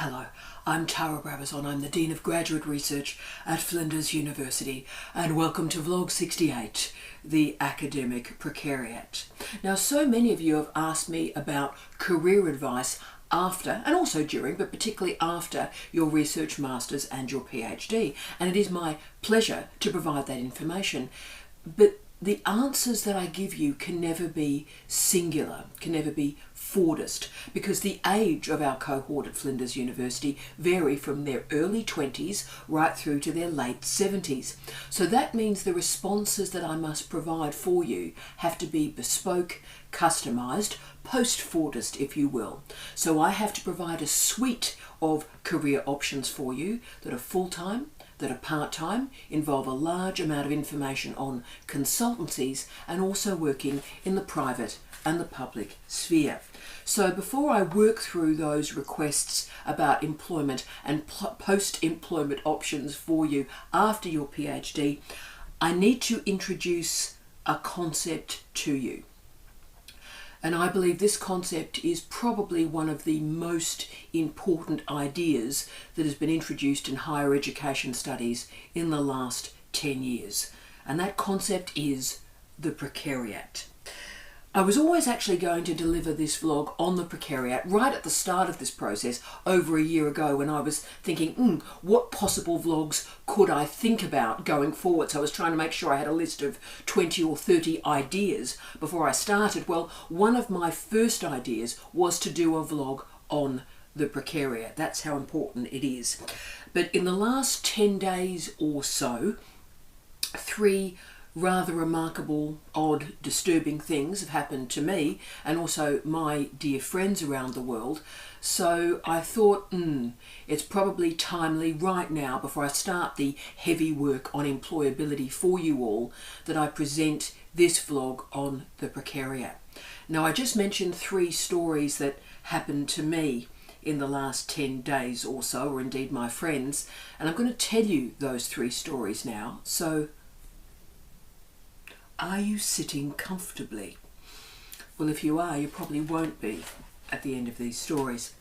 Hello, I'm Tara Brabazon. I'm the Dean of Graduate Research at Flinders University, and welcome to Vlog 68, the Academic Precariat. Now, so many of you have asked me about career advice after, and also during, but particularly after your research masters and your PhD, and it is my pleasure to provide that information. But the answers that I give you can never be singular, can never be Fordist, because the age of our cohort at Flinders University vary from their early 20s right through to their late 70s. So that means the responses that I must provide for you have to be bespoke, customised, post-Fordist, if you will. So I have to provide a suite of career options for you that are full-time, that are part-time, involve a large amount of information on consultancies, and also working in the private and the public sphere. So before I work through those requests about employment and post-employment options for you after your PhD, I need to introduce a concept to you. And I believe this concept is probably one of the most important ideas that has been introduced in higher education studies in the last 10 years. And that concept is the precariat. I was always actually going to deliver this vlog on the precariat right at the start of this process over a year ago, when I was thinking, what possible vlogs could I think about going forward? So I was trying to make sure I had a list of 20 or 30 ideas before I started. Well, one of my first ideas was to do a vlog on the precariat. That's how important it is. But in the last 10 days or so, three rather remarkable, odd, disturbing things have happened to me and also my dear friends around the world. So I thought, it's probably timely right now, before I start the heavy work on employability for you all, that I present this vlog on the precariat. Now, I just mentioned three stories that happened to me in the last 10 days or so, or indeed my friends, and I'm going to tell you those three stories now. So are you sitting comfortably? Well, if you are, you probably won't be at the end of these stories.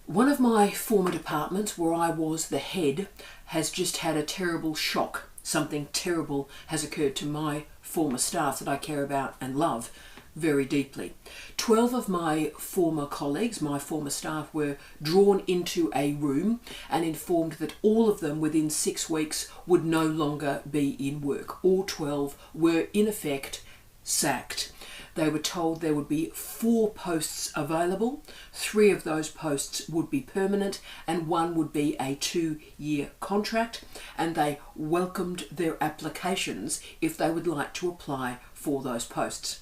One of my former departments, where I was the head, has just had a terrible shock. Something terrible has occurred to my former staff that I care about and love very deeply. 12 of my former colleagues, my former staff, were drawn into a room and informed that all of them within 6 weeks would no longer be in work. All 12 were in effect sacked. They were told there would be 4 posts available. 3 of those posts would be permanent and 1 would be a 2-year contract, and they welcomed their applications if they would like to apply for those posts.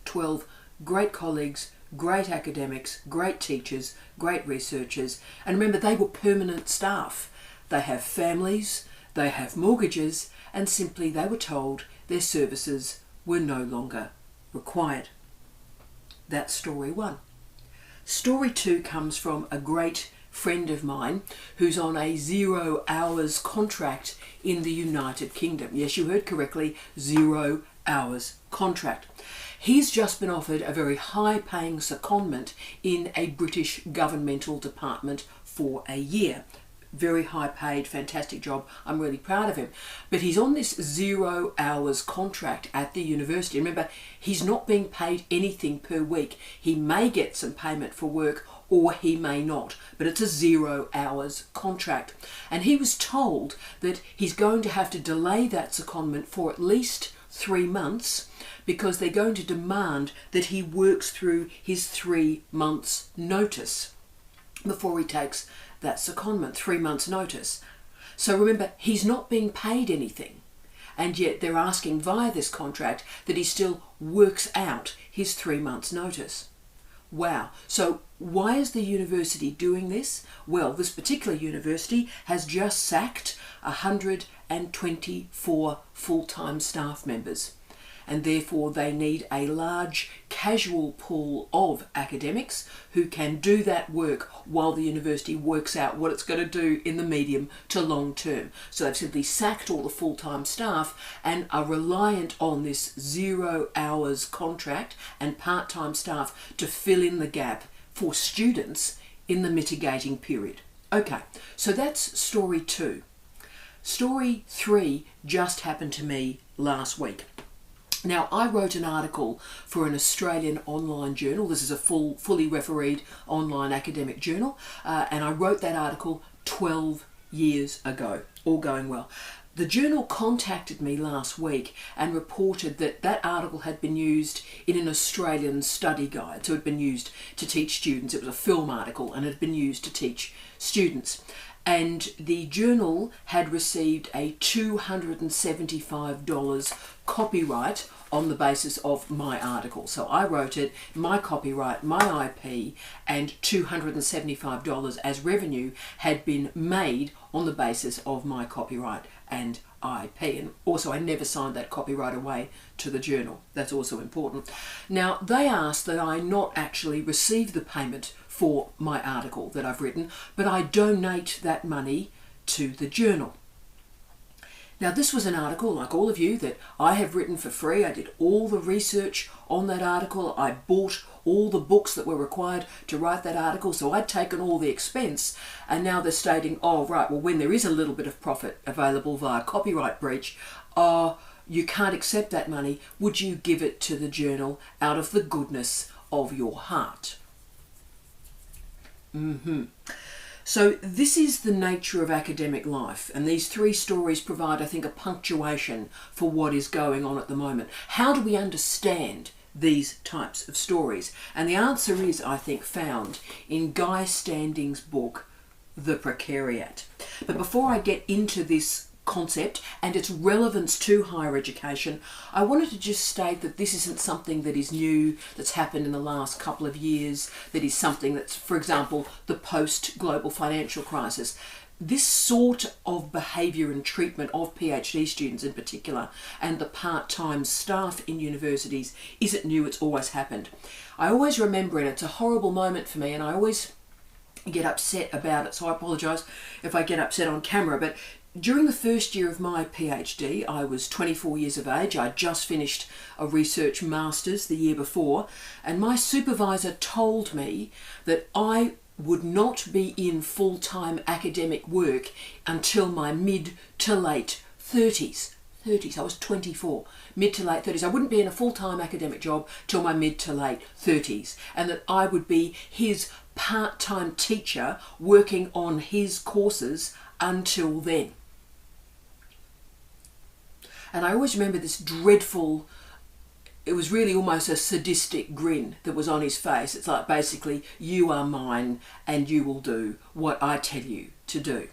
12 great colleagues, great academics, great teachers, great researchers, and remember, they were permanent staff. They have families, they have mortgages, and simply they were told their services were no longer required. That's story 1. Story 2 comes from a great friend of mine who's on a 0 hours contract in the United Kingdom. Yes, you heard correctly, 0 hours contract. He's just been offered a very high-paying secondment in a British governmental department for a year. Very high-paid, fantastic job. I'm really proud of him. But he's on this 0 hours contract at the university. Remember, he's not being paid anything per week. He may get some payment for work, or he may not, but it's a 0 hours contract. And he was told that he's going to have to delay that secondment for at least 3 months, because they're going to demand that he works through his 3 months notice before he takes that secondment. 3 months notice. So remember, he's not being paid anything, and yet they're asking via this contract that he still works out his 3 months notice. Wow. So why is the university doing this? Well, this particular university has just sacked 124 full-time staff members, and therefore they need a large casual pool of academics who can do that work while the university works out what it's going to do in the medium to long term. So they've simply sacked all the full-time staff and are reliant on this 0 hours contract and part-time staff to fill in the gap for students in the mitigating period. Okay, so that's story 2. Story 3 just happened to me last week. Now, I wrote an article for an Australian online journal. This is a fully refereed online academic journal, and I wrote that article 12 years ago, all going well. The journal contacted me last week and reported that that article had been used in an Australian study guide. So it had been used to teach students. It was a film article and it had been used to teach students. And the journal had received a $275 copyright on the basis of my article. So I wrote it, my copyright, my IP, and $275 as revenue had been made on the basis of my copyright and IP. And also I never signed that copyright away to the journal. That's also important. Now, they asked that I not actually receive the payment for my article that I've written, but I donate that money to the journal. Now, this was an article, like all of you, that I have written for free. I did all the research on that article. I bought all the books that were required to write that article, so I'd taken all the expense, and now they're stating, oh, right, well, when there is a little bit of profit available via copyright breach, you can't accept that money. Would you give it to the journal out of the goodness of your heart? So this is the nature of academic life, and these 3 stories provide, I think, a punctuation for what is going on at the moment. How do we understand these types of stories? And the answer is, I think, found in Guy Standing's book, The Precariat. But before I get into this concept and its relevance to higher education, I wanted to just state that this isn't something that is new, that's happened in the last couple of years, that is something that's, for example, the post-global financial crisis. This sort of behaviour and treatment of PhD students in particular, and the part-time staff in universities, isn't new, it's always happened. I always remember, and it's a horrible moment for me, and I always get upset about it, so I apologise if I get upset on camera, but during the first year of my PhD, I was 24 years of age. I'd just finished a research master's the year before, and my supervisor told me that I would not be in full-time academic work until my mid to late 30s. I was 24, mid to late 30s. I wouldn't be in a full-time academic job till my mid to late 30s, and that I would be his part-time teacher working on his courses until then. And I always remember this dreadful, it was really almost a sadistic grin that was on his face. It's like, basically, you are mine and you will do what I tell you to do.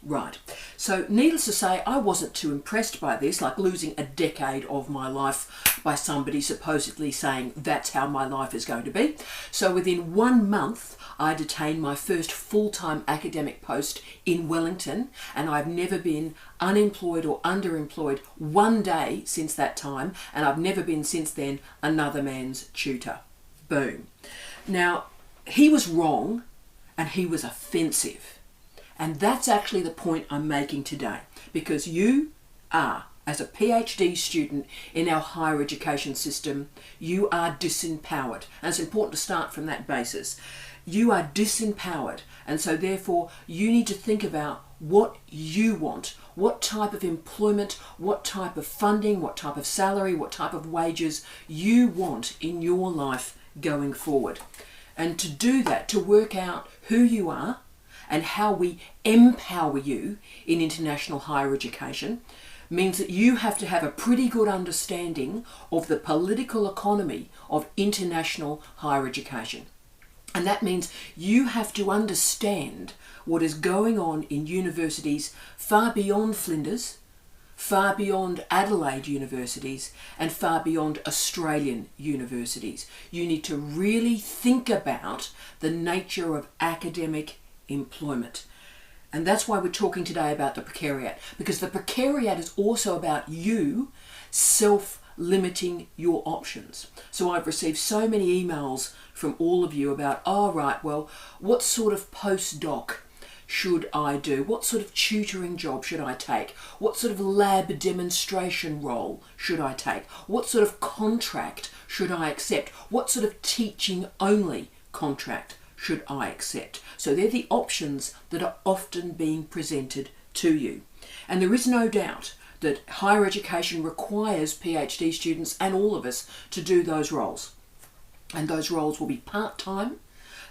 Right. So needless to say, I wasn't too impressed by this, like losing a decade of my life by somebody supposedly saying that's how my life is going to be. So within 1 month, I'd attained my first full-time academic post in Wellington, and I've never been unemployed or underemployed one day since that time, and I've never been since then another man's tutor. Boom. Now, he was wrong and he was offensive. And that's actually the point I'm making today, because you are, as a PhD student in our higher education system, you are disempowered. And it's important to start from that basis. You are disempowered, and so therefore you need to think about what you want, what type of employment, what type of funding, what type of salary, what type of wages you want in your life going forward. And to do that, to work out who you are, and how we empower you in international higher education, means that you have to have a pretty good understanding of the political economy of international higher education. And that means you have to understand what is going on in universities far beyond Flinders, far beyond Adelaide universities, and far beyond Australian universities. You need to really think about the nature of academic employment. And that's why we're talking today about the precariat, because the precariat is also about you self-limiting your options. So I've received so many emails from all of you about, oh right, well, what sort of postdoc should I do? What sort of tutoring job should I take? What sort of lab demonstration role should I take? What sort of contract should I accept? What sort of teaching only contract should I accept? So they're the options that are often being presented to you. And there is no doubt that higher education requires PhD students and all of us to do those roles. And those roles will be part-time,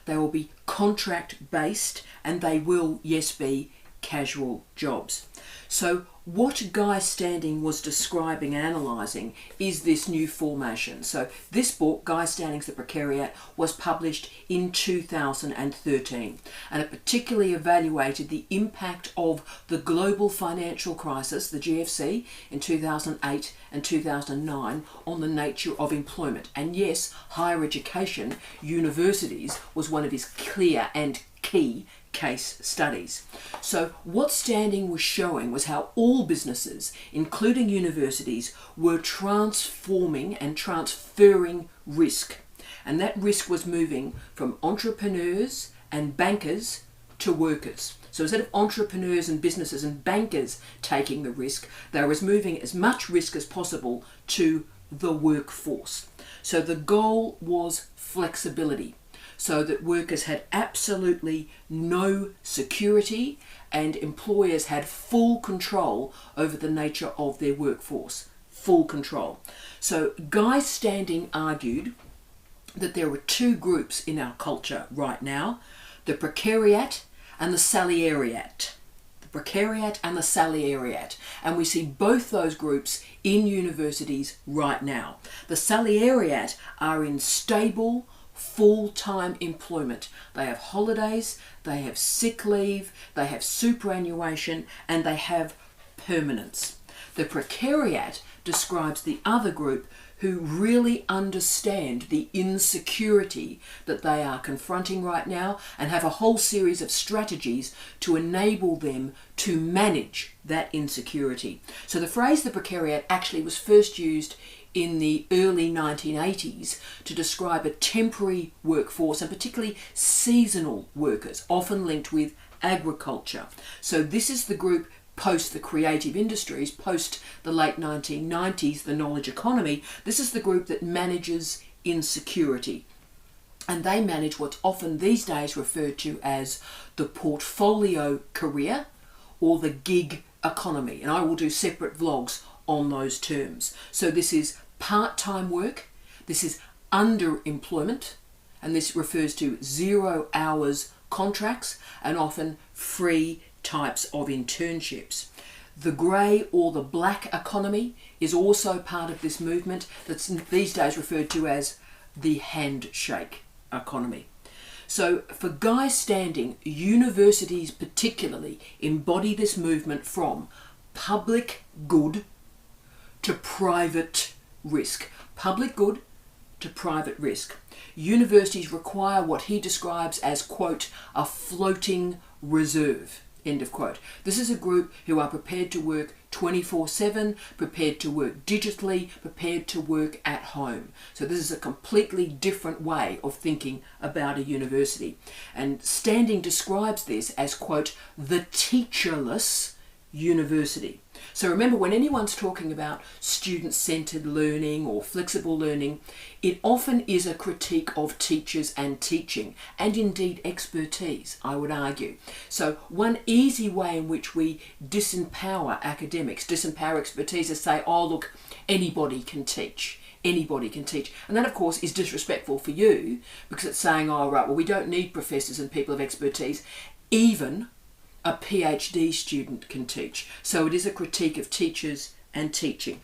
they will be contract-based, and they will, yes, be casual jobs. So what Guy Standing was describing and analysing is this new formation. So this book, Guy Standing's The Precariat, was published in 2013, and it particularly evaluated the impact of the global financial crisis, the GFC, in 2008 and 2009 on the nature of employment. And yes, higher education, universities, was one of his clear and key case studies. So what Standing was showing was how all businesses, including universities, were transforming and transferring risk. And that risk was moving from entrepreneurs and bankers to workers. So instead of entrepreneurs and businesses and bankers taking the risk, they was moving as much risk as possible to the workforce. So the goal was flexibility, so that workers had absolutely no security and employers had full control over the nature of their workforce. Full control. So Guy Standing argued that there were two groups in our culture right now, the precariat and the salariat. The precariat and the salariat. And we see both those groups in universities right now. The salariat are in stable, full-time employment. They have holidays, they have sick leave, they have superannuation, and they have permanence. The precariat describes the other group who really understand the insecurity that they are confronting right now and have a whole series of strategies to enable them to manage that insecurity. So the phrase the precariat actually was first used in the early 1980s to describe a temporary workforce, and particularly seasonal workers, often linked with agriculture. So this is the group post the creative industries, post the late 1990s, the knowledge economy. This is the group that manages insecurity. And they manage what's often these days referred to as the portfolio career or the gig economy. And I will do separate vlogs on those terms. So this is part-time work, this is underemployment, and this refers to 0 hours contracts and often free types of internships. The grey or the black economy is also part of this movement that's these days referred to as the handshake economy. So for Guy Standing, universities particularly embody this movement from public good to private risk. Public good to private risk. Universities require what he describes as, quote, a floating reserve, end of quote. This is a group who are prepared to work 24/7, prepared to work digitally, prepared to work at home. So this is a completely different way of thinking about a university. And Standing describes this as, quote, the teacherless university. So remember, when anyone's talking about student-centered learning or flexible learning, it often is a critique of teachers and teaching, and indeed expertise, I would argue. So one easy way in which we disempower academics, disempower expertise, is say, oh look, anybody can teach. Anybody can teach. And that, of course, is disrespectful for you, because it's saying, oh right, well, we don't need professors and people of expertise. Even a PhD student can teach. So it is a critique of teachers and teaching.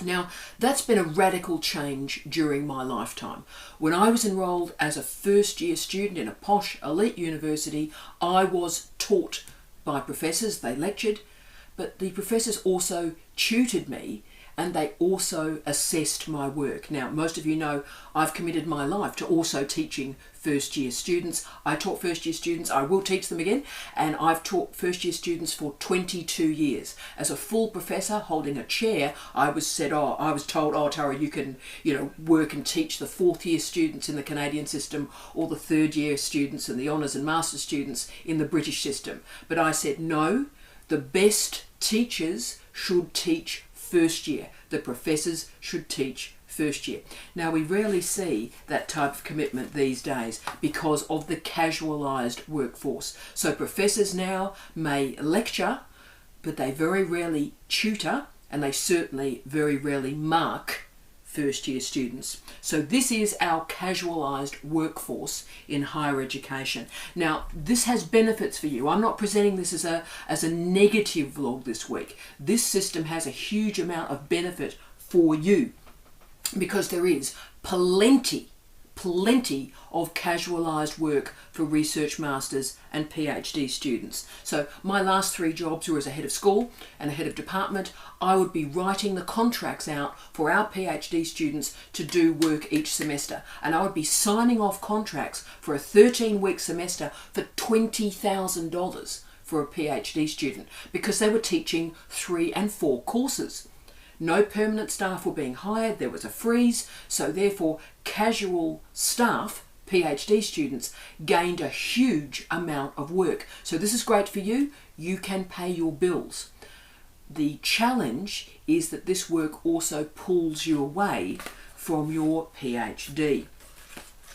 Now, that's been a radical change during my lifetime. When I was enrolled as a first-year student in a posh elite university, I was taught by professors. They lectured, but the professors also tutored me, and they also assessed my work. Now, most of you know I've committed my life to also teaching first-year students. I taught first-year students, I will teach them again, and I've taught first-year students for 22 years. As a full professor holding a chair, I was told, oh Tara, you can, work and teach the fourth-year students in the Canadian system or the third-year students and the honours and master's students in the British system. But I said, no, the best teachers should teach first year. The professors should teach first year. Now, we rarely see that type of commitment these days because of the casualised workforce. So professors now may lecture, but they very rarely tutor, and they certainly very rarely mark first year students. So this is our casualised workforce in higher education. Now, this has benefits for you. I'm not presenting this as a negative vlog this week. This system has a huge amount of benefit for you because there is plenty of casualised work for research masters and PhD students. So my last 3 jobs were as a head of school and a head of department. I would be writing the contracts out for our PhD students to do work each semester, and I would be signing off contracts for a 13-week semester for $20,000 for a PhD student because they were teaching 3 and 4 courses. No permanent staff were being hired, there was a freeze, so therefore casual staff, PhD students, gained a huge amount of work. So this is great for you, you can pay your bills. The challenge is that this work also pulls you away from your PhD.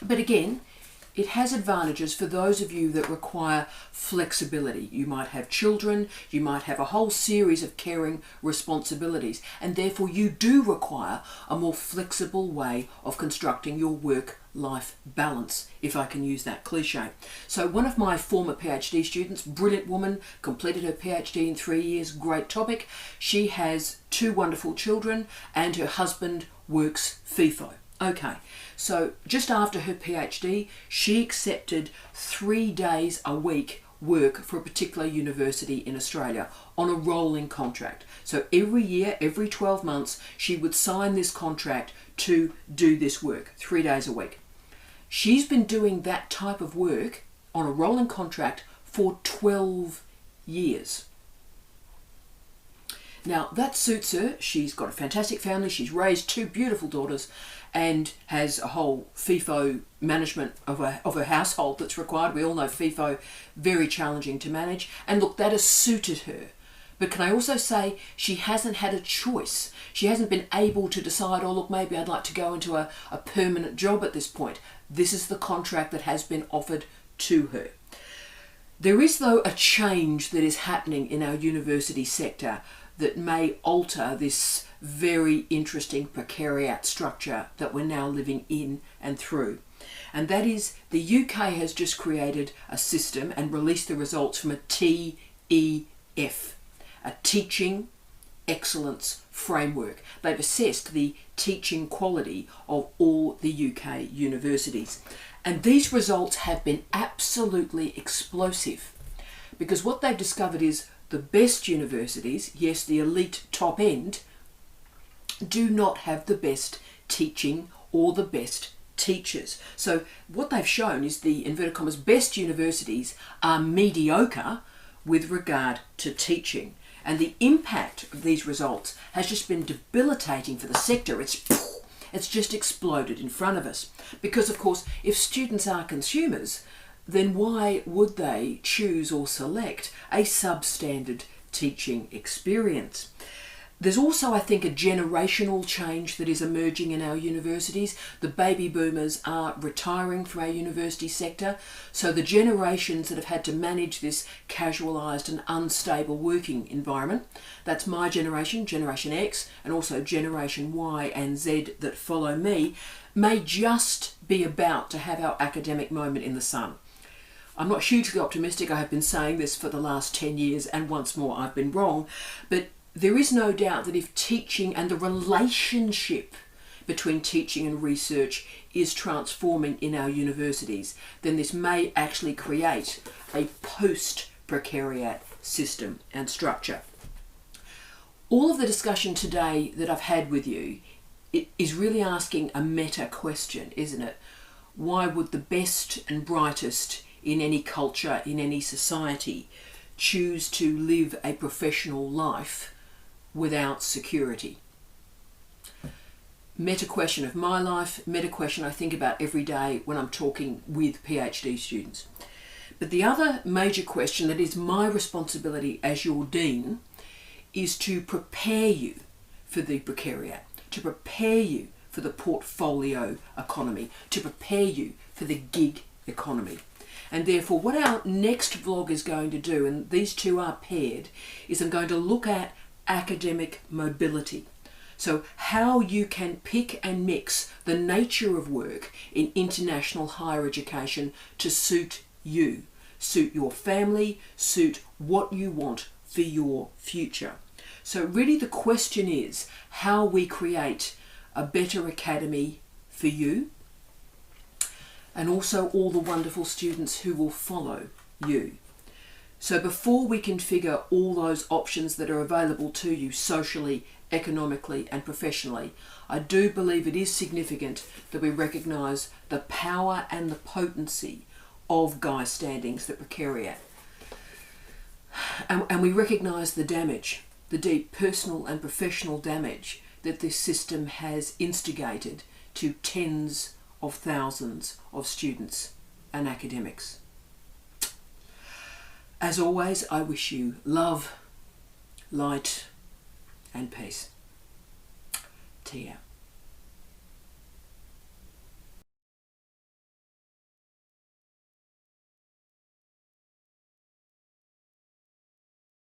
But again, it has advantages for those of you that require flexibility. You might have children, you might have a whole series of caring responsibilities, and therefore you do require a more flexible way of constructing your work-life balance, if I can use that cliche. So one of my former PhD students, brilliant woman, completed her PhD in 3 years, great topic. She has 2 wonderful children and her husband works FIFO. Okay, so just after her PhD, she accepted 3 days a week work for a particular university in Australia on a rolling contract. So every year, every 12 months, she would sign this contract to do this work, 3 days a week. She's been doing that type of work on a rolling contract for 12 years. Now, that suits her. She's got a fantastic family. She's raised 2 beautiful daughters and has a whole FIFO management of her household that's required. We all know FIFO, very challenging to manage. And look, that has suited her. But can I also say she hasn't had a choice. She hasn't been able to decide, oh, look, maybe I'd like to go into a permanent job at this point. This is the contract that has been offered to her. There is, though, a change that is happening in our university sector that may alter this very interesting precariat structure that we're now living in and through. And that is the UK has just created a system and released the results from a TEF, a Teaching Excellence Framework. They've assessed the teaching quality of all the UK universities. And these results have been absolutely explosive because what they've discovered is the best universities, yes, the elite top end, do not have the best teaching or the best teachers. So what they've shown is the, inverted commas, best universities are mediocre with regard to teaching. And the impact of these results has just been debilitating for the sector. It's just exploded in front of us. Because, of course, if students are consumers, then why would they choose or select a substandard teaching experience? There's also, I think, a generational change that is emerging in our universities. The baby boomers are retiring from our university sector, so the generations that have had to manage this casualised and unstable working environment, that's my generation, Generation X, and also Generation Y and Z that follow me, may just be about to have our academic moment in the sun. I'm not hugely optimistic. I have been saying this for the last 10 years, and once more I've been wrong, but there is no doubt that if teaching and the relationship between teaching and research is transforming in our universities, then this may actually create a post-precariat system and structure. All of the discussion today that I've had with you is really asking a meta question, isn't it? Why would the best and brightest in any culture, in any society, choose to live a professional life without security? Meta question of my life, meta question I think about every day when I'm talking with PhD students. But the other major question that is my responsibility as your dean is to prepare you for the precariat, to prepare you for the portfolio economy, to prepare you for the gig economy. And therefore, what our next vlog is going to do, and these two are paired, is I'm going to look at academic mobility. So how you can pick and mix the nature of work in international higher education to suit you, suit your family, suit what you want for your future. So really the question is how we create a better academy for you, and also all the wonderful students who will follow you. So before we configure all those options that are available to you socially, economically and professionally, I do believe it is significant that we recognise the power and the potency of Guy Standing's The Precariat. And we recognise the damage, the deep personal and professional damage that this system has instigated to tens of thousands of students and academics. As always, I wish you love, light and peace. Tea out.